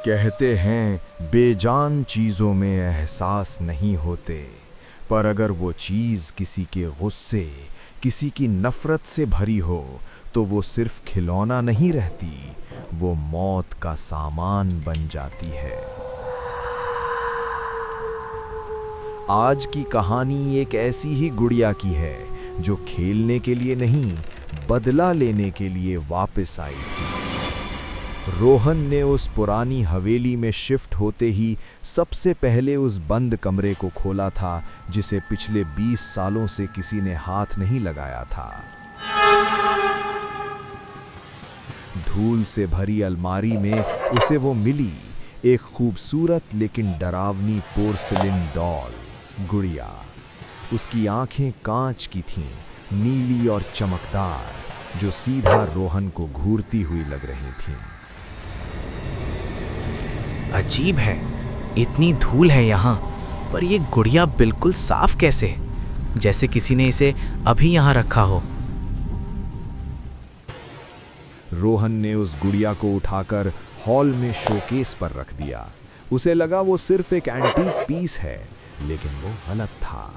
कहते हैं बेजान चीज़ों में एहसास नहीं होते, पर अगर वो चीज़ किसी के गुस्से, किसी की नफ़रत से भरी हो तो वो सिर्फ खिलौना नहीं रहती, वो मौत का सामान बन जाती है। आज की कहानी एक ऐसी ही गुड़िया की है जो खेलने के लिए नहीं, बदला लेने के लिए वापस आई थी। रोहन ने उस पुरानी हवेली में शिफ्ट होते ही सबसे पहले उस बंद कमरे को खोला था जिसे पिछले 20 सालों से किसी ने हाथ नहीं लगाया था। धूल से भरी अलमारी में उसे वो मिली, एक खूबसूरत लेकिन डरावनी पोर्सिलेन डॉल गुड़िया। उसकी आंखें कांच की थीं, नीली और चमकदार, जो सीधा रोहन को घूरती हुई लग रही थीं। अजीब है, इतनी धूल है यहाँ, पर ये गुड़िया बिल्कुल साफ कैसे, जैसे किसी ने इसे अभी यहाँ रखा हो। रोहन ने उस गुड़िया को उठाकर हॉल में शोकेस पर रख दिया। उसे लगा वो सिर्फ एक एंटीक पीस है, लेकिन वो गलत था।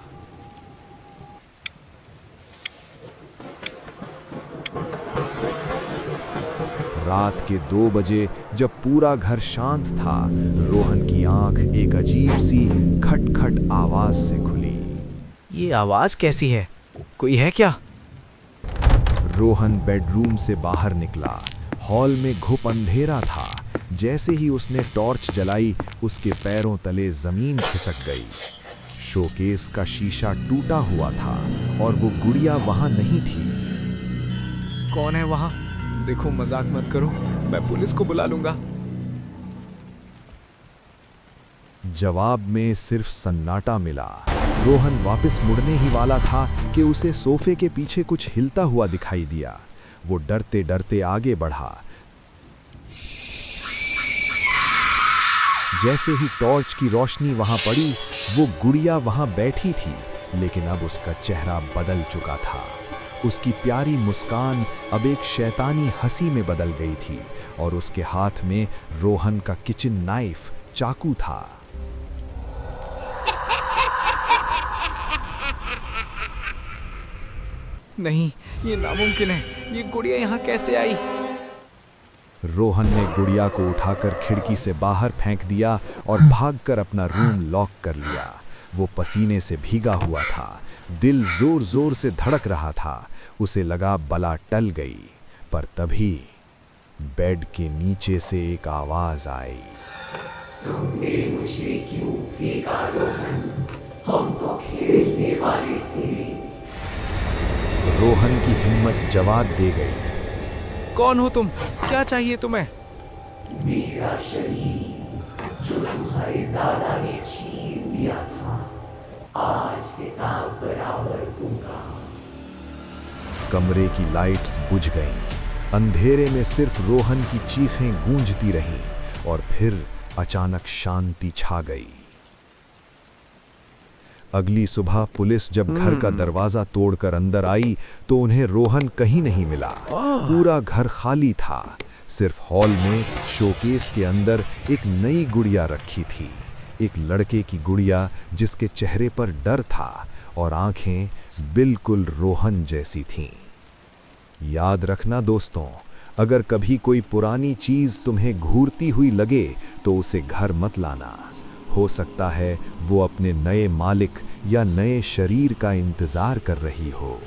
रात के 2 बजे जब पूरा घर शांत था, रोहन की आंख एक अजीब सी खटखट आवाज से खुली। ये आवाज कैसी है? कोई है क्या? रोहन बेडरूम से बाहर निकला। हॉल में घुप अंधेरा था। जैसे ही उसने टॉर्च जलाई, उसके पैरों तले जमीन खिसक गई। शोकेस का शीशा टूटा हुआ था और वो गुड़िया वहां नहीं थी। कौन है वहां? देखो, मजाक मत करो, मैं पुलिस को बुला लूंगा। जवाब में सिर्फ सन्नाटा मिला। रोहन वापस मुड़ने ही वाला था कि उसे सोफे के पीछे कुछ हिलता हुआ दिखाई दिया। वो डरते डरते आगे बढ़ा। जैसे ही टॉर्च की रोशनी वहां पड़ी, वो गुड़िया वहां बैठी थी, लेकिन अब उसका चेहरा बदल चुका था। उसकी प्यारी मुस्कान अब एक शैतानी हंसी में बदल गई थी और उसके हाथ में रोहन का किचन नाइफ, चाकू था। नहीं, ये नामुमकिन है। ये गुड़िया यहाँ कैसे आई? रोहन ने गुड़िया को उठाकर खिड़की से बाहर फेंक दिया और भागकर अपना रूम लॉक कर लिया। वो पसीने से भीगा हुआ था, दिल जोर जोर से धड़क रहा था। उसे लगा बला टल गई, पर तभी बेड के नीचे से एक आवाज आई। तुमने मुझे क्यों फेंका रोहन? हम तो खेलने वाले थे। रोहन की हिम्मत जवाब दे गई। कौन हो तुम? क्या चाहिए तुम्हें? मेरा शरीर जो तुम्हारे दादा ने छीन लिया था, आज हिसाब बराबर दूंगा। कमरे की लाइट्स बुझ गईं। अंधेरे में सिर्फ रोहन की चीखें गूंजती रहीं और फिर अचानक शांति छा गई। अगली सुबह पुलिस जब घर का दरवाजा तोड़कर अंदर आई तो उन्हें रोहन कहीं नहीं मिला। पूरा घर खाली था। सिर्फ हॉल में शोकेस के अंदर एक नई गुड़िया रखी थी, एक लड़के की गुड़िया जिसके चेहरे पर डर था और आंखें बिल्कुल रोहन जैसी थीं। याद रखना दोस्तों, अगर कभी कोई पुरानी चीज तुम्हें घूरती हुई लगे तो उसे घर मत लाना। हो सकता है वो अपने नए मालिक या नए शरीर का इंतजार कर रही हो।